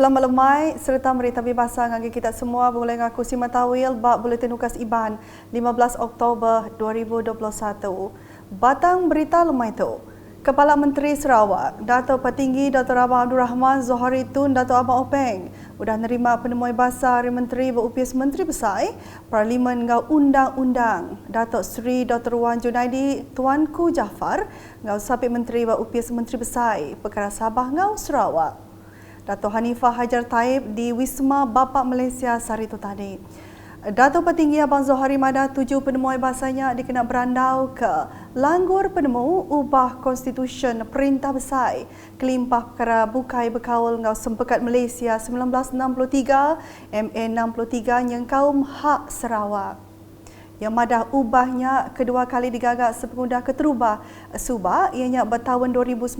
Selamat lemai serta merita bebasa ngagi kita semua boleh ngaku si matawil bab buletin ukas IBAN 15 Oktober 2021. Batang berita lemai tu. Kepala Menteri Sarawak, Dato' Petinggi Dr. Abang Abdul Rahman Zohari Tun Dato' Abang Openg sudah nerima penemui bahasa Hari Menteri berupis Menteri Besar Parlimen ngau Undang-Undang Dato' Seri Dr. Wan Junaidi Tuanku Jaafar ngau Sapit Menteri berupis Menteri Besar Perkara Sabah ngau Sarawak. Dato' Hanifah Hajar Taib di Wisma Bapak Malaysia sehari itu tadi. Dato' Petinggi Abang Zohari Madah 7 penemui bahasanya dikena berandau ke langgur penemu ubah konstitusi Perintah Besar kelimpah perkara bukai berkaul ngau Sempekat Malaysia 1963 MA 63 yang kaum hak Sarawak. Yang madah ubahnya kedua kali digagak sepengundah keterubah subah ianya bertahun 2019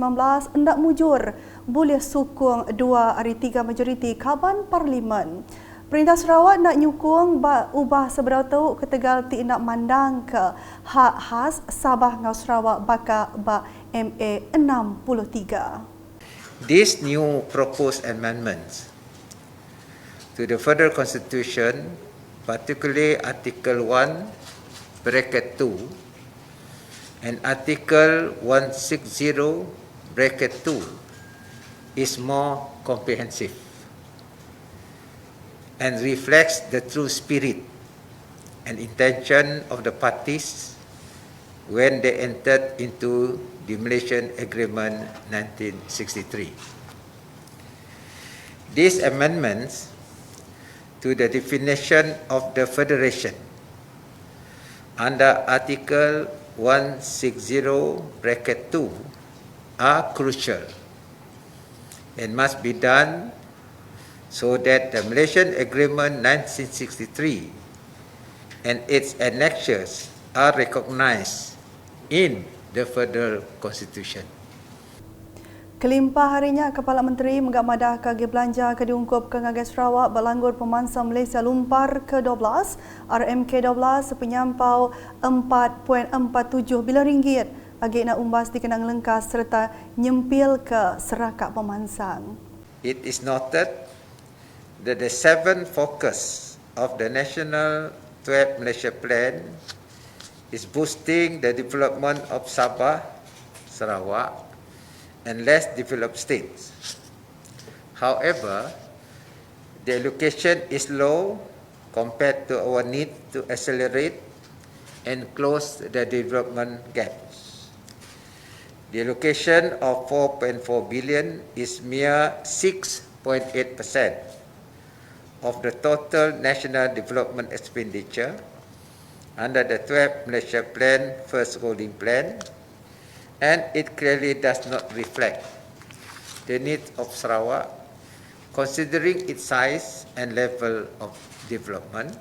hendak mujur boleh sukung 2/3 majoriti Kaban Parlimen. Perintah Sarawak nak nyukung ubah seberapa ketegal ti nak mandang ke hak khas Sabah ngau Sarawak baka ba MA 63. These new proposed amendments to the Federal Constitution, particularly Article 1, bracket 2, and Article 160, bracket 2, is more comprehensive and reflects the true spirit and intention of the parties when they entered into the Malaysian Agreement 1963. These amendments to the definition of the federation under Article 160 bracket 2 are crucial and must be done so that the Malaysian Agreement 1963 and its annexures are recognized in the federal constitution. Kelimpah harinya Kepala Menteri menggak madah kagi belanja ke diungkup ke Ngagai Sarawak berlanggur pemansa Malaysia Lumpar ke-12 RMK-12 penyampau 4.47 bilion ringgit bagi nak umbas dikenang lengkas serta nyempil ke serakak pemansang. It is noted that the 7 focus of the National 12 Malaysia Plan is boosting the development of Sabah, Sarawak and less developed states. However, the allocation is low compared to our need to accelerate and close the development gaps. The allocation of 4.4 billion is mere 6.8% of the total national development expenditure under the 12 Malaysia Plan First Rolling Plan, and it clearly does not reflect the needs of Sarawak considering its size and level of development,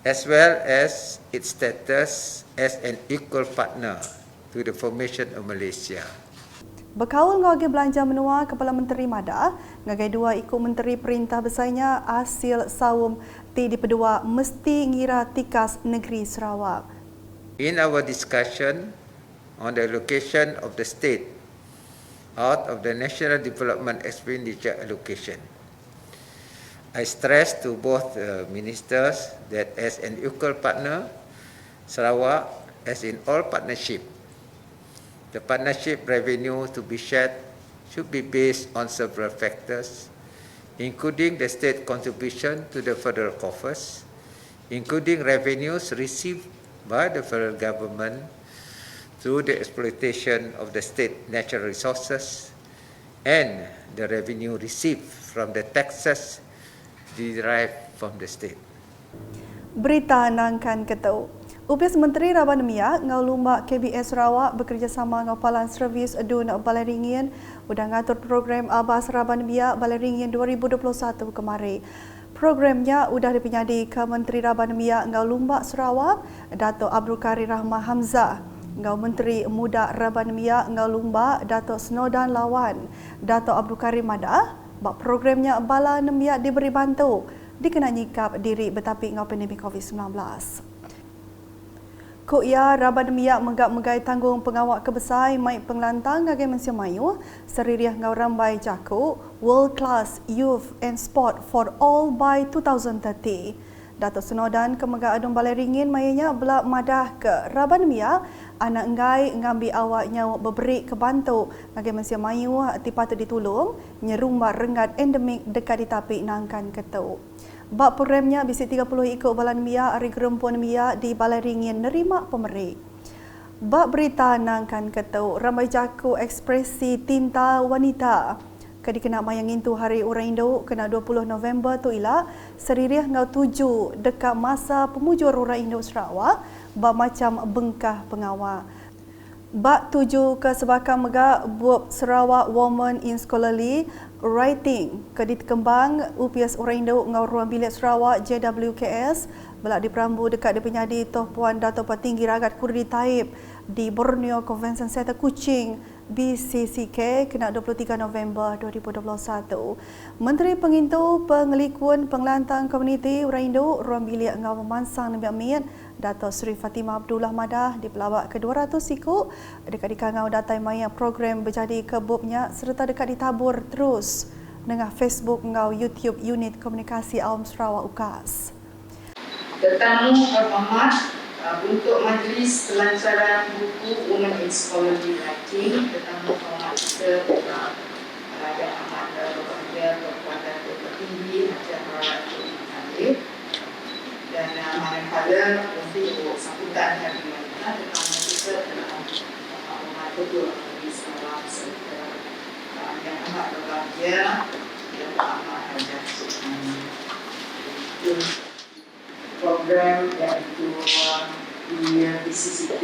as well as its status as an equal partner to the formation of Malaysia. Berkaul ngagi belanja menua Kepala Menteri Madah, ngagai dua ikut Menteri Perintah Besarnya hasil sawum ti di pedua mesti ngira tikas negeri Sarawak. In our discussion on the allocation of the state out of the National Development Expenditure allocation, I stress to both ministers that as an equal partner, Sarawak, as in all partnership, the partnership revenue to be shared should be based on several factors, including the state contribution to the federal coffers, including revenues received by the federal government through the exploitation of the state natural resources and the revenue received from the taxes derived from the state. Berita nangkan ketau. Upis Menteri Raban Miak ngau lumba KBS Sarawak bekerjasama ngau Palan Servis Adun Balai Ringin udah ngatur program Abas Raban Miak Balai Ringin 2021 kemarin. Programnya udah dipenyadi ke Menteri Raban Miak ngau lumba Sarawak Dato' Abdul Karim Rahman Hamzah, ngau Menteri Muda Raban Miak ngau lumba Dato' Snodan Lawan, Dato' Abdul Karim Madah bak programnya Bala Miak diberi bantu dikena nyikap diri betapi ngau pandemik COVID-19. Ko ia Raban Miak menggap-megai tanggung pengawak kebesar mai penglantang ngagai Malaysia Mayu seririah ngau rambai jaku World Class Youth and Sport for All by 2030. Datuk Senodan Kemega Adun Balai Ringin mayanya belak madah ke Raban Miak anak enggai ngambil awaknya berberi kebantu ngagai Malaysia Mayu patut ditolong nyerumba rengat endemik dekat di tapi nangkan ketu. Bab programnya bisi 30 ikut balan Mia hari gerempun Mia di Balai Ringin nerima pemerik. Bab berita nangkan ketau ramai jaku ekspresi tinta wanita. Kadi kena mayang itu hari orang Indo kena 20 November tu ila seririh ngau 7 dekat masa pemujur orang Indo Sarawak bab macam bengkah pengawal. Bab 7 ke sebakang megak buat Sarawak Women in Scholarly Writing kedit kembang UPS Orang Indo ngau ruang bilik Sarawak JWKS belak diperambu dekat di penyadi Toh Puan Dato' Petinggi Ragat Kurdi Taib di Borneo Convention Center Kuching BCCK kena 23 November 2021. Menteri Pengintu Pengelikuan Pengelantang Komuniti Orang Indo ruang bilik ngau memansang Nabi Amin Dato' Sri Fatimah Abdullah Madah di pelawak ke-200 siku dekat di kangau datai maya program berjadi kebubnya serta dekat ditabur terus dengan Facebook ngau YouTube Unit Komunikasi Awam Sarawak UKAS. Tetamu terhormat untuk Majlis Pelancaran Buku Women in Scholarly Writing, tetamu terhormat kita Yang Amat Berbahagia Kepada Petinggi Haji Harad Khalid dan manakala untuk sambutan hari wanita tetamu kita adalah Muhammad Ketua Majlis Sarawak serta Yang Amat Berbahagia Yang Amat Haji program iaitu di BCCK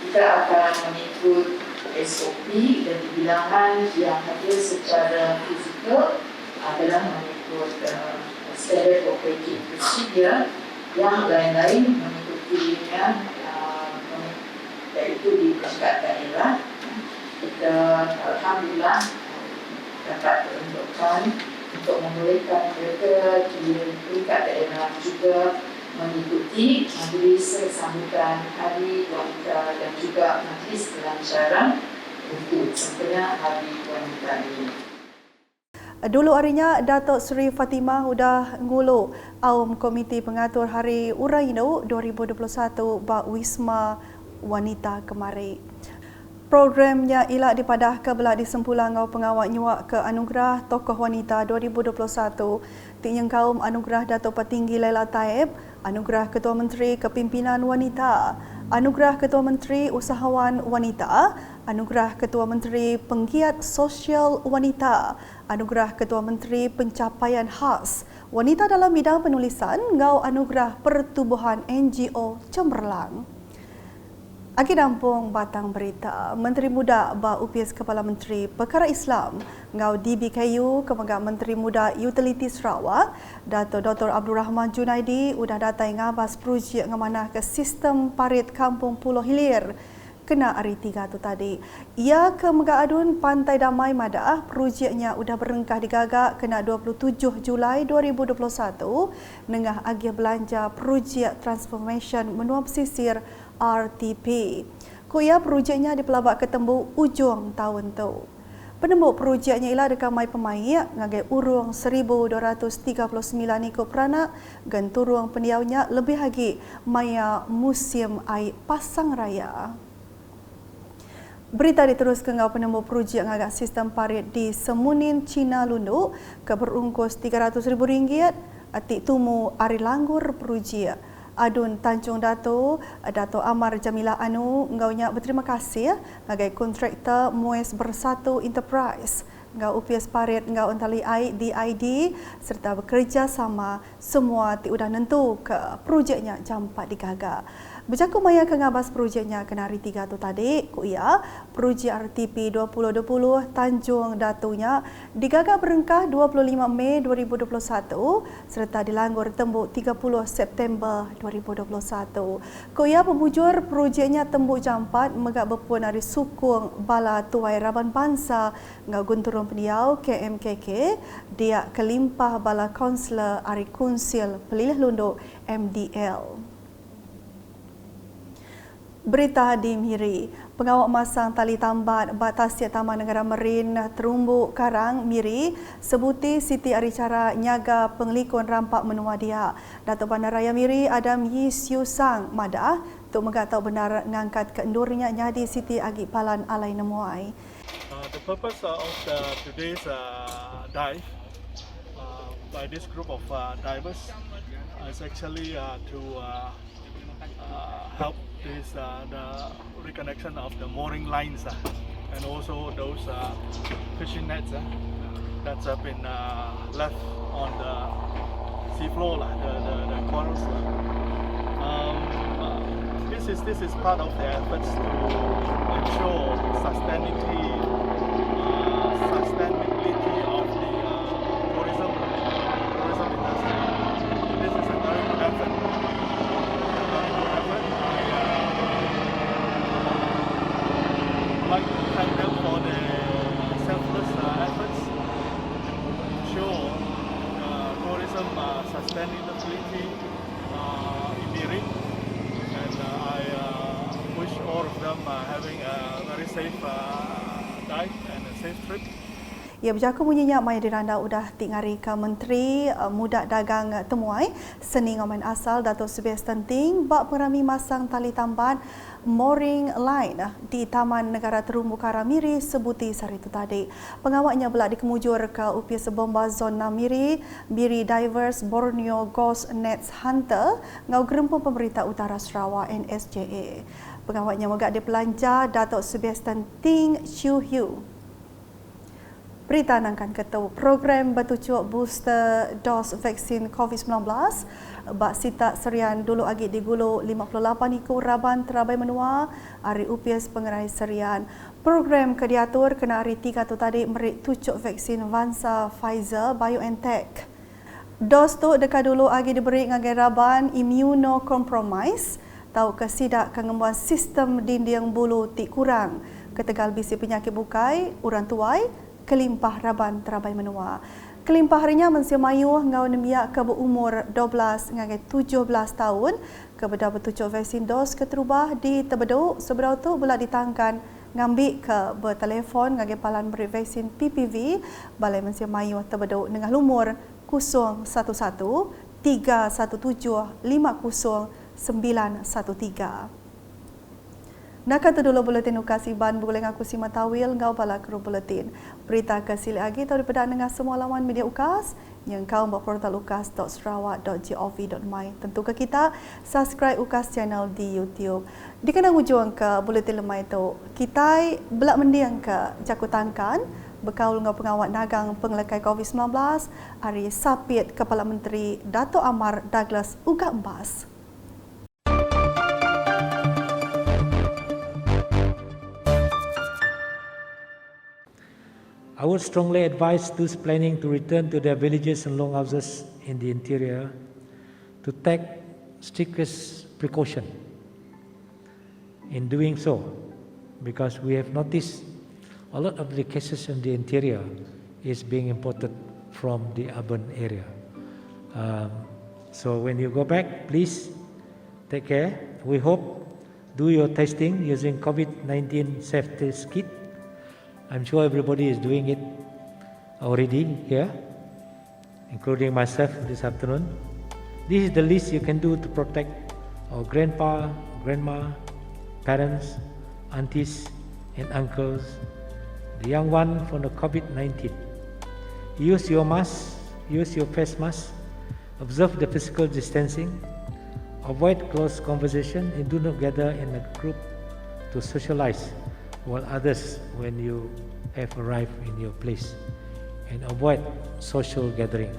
kita akan mengikut SOP dan bilangan yang hadir secara fizikal adalah mengikut standard operating procedure yang lain-lain mengikutinya iaitu di peringkat daerah. Kita alhamdulillah dapat peruntukkan untuk membolehkan mereka di peringkat daerah juga mengikuti majlis sambutan Hari Wanita dan juga majlis pelancaran untuk sempena Hari Wanita ini. Dulu harinya Datuk Seri Fatimah sudah ngulu Aum Komiti Pengatur Hari Orang Indo 2021 bak Wisma Wanita kemari. Programnya ialah dipadah ke belak di sempulang ngau pengawak nyuak ke Anugerah Tokoh Wanita 2021 Tinyang Kaum Anugerah Dato' Petinggi Laila Taib, Anugerah Ketua Menteri Kepimpinan Wanita, Anugerah Ketua Menteri Usahawan Wanita, Anugerah Ketua Menteri Penggiat Sosial Wanita, Anugerah Ketua Menteri Pencapaian Khas Wanita dalam bidang penulisan ngau Anugerah Pertubuhan NGO Cemerlang. Agi dampung batang berita, Menteri Muda Ba UPS Kepala Menteri Perkara Islam ngau DBKU Kemega Menteri Muda Utility Sarawak, Dato' Dr. Abdul Rahman Junaidi udah datai ngabas projek ngamanah ke sistem parit Kampung Pulau Hilir kena hari 3 tu tadi. Ia Kemega Adun Pantai Damai Madah, projeknya udah berengkah digagak kena 27 Julai 2021 nengah agi belanja projek transformation menua pesisir RTP. Kuya projeknya dipelabak ketembu ujung tahun tu. Penembuk projeknya ialah dekat mai pemain ngagai urung 1239 ikut peranak dan turung pendiaunya lebih lagi maya musim air pasang raya. Berita diteruskan ngau penembuk projek ngagak sistem parit di Semunin Cina Lundu ke berungkus RM300,000 atik tumu ari langgur projek. Adun Tanjung Dato' Amar Jamilah Anu ngaunya berterima kasih ngagai kontraktor Mues Bersatu Enterprise ngau UPS Parit ngau Antali DID serta bekerja sama semua udah nentu ke projeknya jampat digagak. Berjaku maya ke ngabas projeknya kena hari 3 tu tadi, kuya projek RTP 2020 Tanjung Datunya digagak berengkah 25 Mei 2021 serta dilanggur tembuk 30 September 2021. Kuya pemujur projeknya tembuk jampat megak berpuan dari sukung Bala Tuai Raban Bangsa ngau Gunturung Pendiau KMKK dia kelimpah Bala Kaunselor Ari Kunsil Pelilih Lundu MDL. Berita di Miri, pengawal masang tali tambat Batasiat Taman Negara Merin Terumbu Karang Miri sebuti Siti Aricara nyaga pengelikun rampak menua dia. Datuk Bandaraya Miri Adam Yisyu Sang Madah untuk mengatau benar ngangkat keendurnya nyadi Siti Agi Palan Alai Nemuai. The purpose of today's dive by this group of divers is actually to help this the reconnection of the mooring lines and also those fishing nets that's have been left on the sea floor, the corals. This is part of the efforts to ensure sustainability of the tourism industry. This is a very good effort. I would like to thank them for their selfless efforts to ensure tourism sustainability in Miri, and I wish all of them having a very safe dive and a safe trip. Ia berjaku bunyinya maya diranda udah tingari ke Menteri Muda Dagang Temuai Seni Ngomen Asal Datuk Sebastian Ting bak pengerami masang tali tambat mooring line di Taman Negara Terumbu Karang Miri sebuti sari itu tadi. Pengawaknya belak dikemujur ke UPS Bomba Zona Miri, Miri Divers Borneo Ghost Nets Hunter ngau gerempung pemerintah utara Sarawak NSJA. Pengawaknya megak dipelanjar Datuk Sebastian Ting Chiu Hiu. Berita nangkan ketua program bertujuk booster dos vaksin COVID-19 bak sita serian dulu agi digulu 58 iku Raban Terabai Menua hari UPS pengerai serian. Program kediatur kena hari 3 tu tadi merik tujuk vaksin Vansa Pfizer BioNTech. Dos tu dekat dulu agi diberi ngagai Raban immunocompromise tau kesidak kengembuan sistem dinding bulu tik kurang ketegal bisi penyakit bukai uran tuai kelimpah Raban Terabai Menua. Kelimpah harinya mensiamayu ngau nemiak ke berumur 12 ngagai 17 tahun kepada bertujuk vaksin dos keterubah di Tebeduk seberau tu pula ditangkan ngambil ke bertelefon ngagai palan beri vaksin PPV Balai Mensiamayu Tebeduk dengan lumur 011 317 50 913. Nak kata dulu buletin ukasi ban boleh ngaku si matawil ngau bala kru buletin. Berita kasih lagi tahu daripada dengan semua lawan media ukas yang kau buat portal ukas.sarawak.gov.my. Tentu ke kita subscribe ukas channel di YouTube. Di kena hujung ke buletin lemai itu kita belak mendiang ke jakutangkan berkaul dengan pengawat dagang pengelekai COVID-19 hari Sapit Kepala Menteri Dato' Amar Douglas Uga Embas. I would strongly advise those planning to return to their villages and longhouses in the interior to take strictest precaution in doing so, because we have noticed a lot of the cases in the interior is being imported from the urban area. So when you go back, please take care. We hope do your testing using COVID-19 safety kit. I'm sure everybody is doing it already here, including myself this afternoon. This is the least you can do to protect our grandpa, grandma, parents, aunties and uncles, the young one from the COVID-19. Use your mask, use your face mask, observe the physical distancing, avoid close conversation and do not gather in a group to socialize while others when you have arrived in your place, and avoid social gathering.